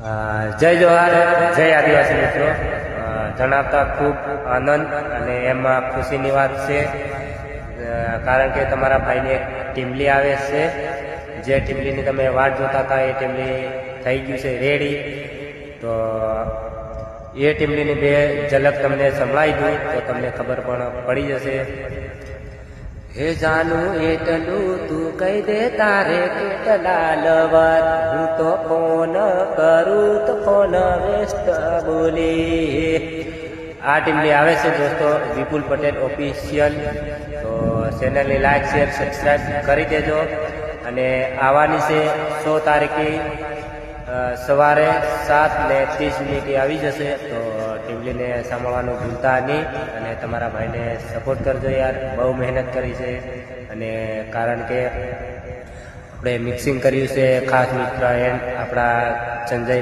જય જોહાર, જય આદિવાસી મિત્રો. જણાવતા ખૂબ આનંદ અને એમાં ખુશીની વાત છે, કારણ કે તમારા ભાઈને એક ટીમલી આવે છે. જે ટીમલીની તમે વાટ જોતા હતા એ ટીમલી થઈ ગયું છે રેડી. તો એ ટીમલીની બે ઝલક તમને સંભળાવી દઉં તો તમને ખબર પણ પડી જશે. હે જાનું એટલું તું કહી દે તારે કેટલા લવર, હું તો ફોન કરું તો ફોન વેસ્ટ બોલી. આ ટીમની આવે છે દોસ્તો વિપુલ પટેલ ઓફિશિયલ. તો ચેનલની લાઈક શેર સબસ્ક્રાઈબ કરી દેજો. અને આવવાની છે 100 તારીખે સવારે 7:30 આવી જશે. તો ટીમલીને સાંભળવાનું ભૂલતા નહીં અને તમારા ભાઈને સપોર્ટ કરજો યાર. બહુ મહેનત કરી છે અને કારણ કે આપણે મિક્સિંગ કર્યું છે ખાસ મિત્ર એન્ડ આપણા સંજય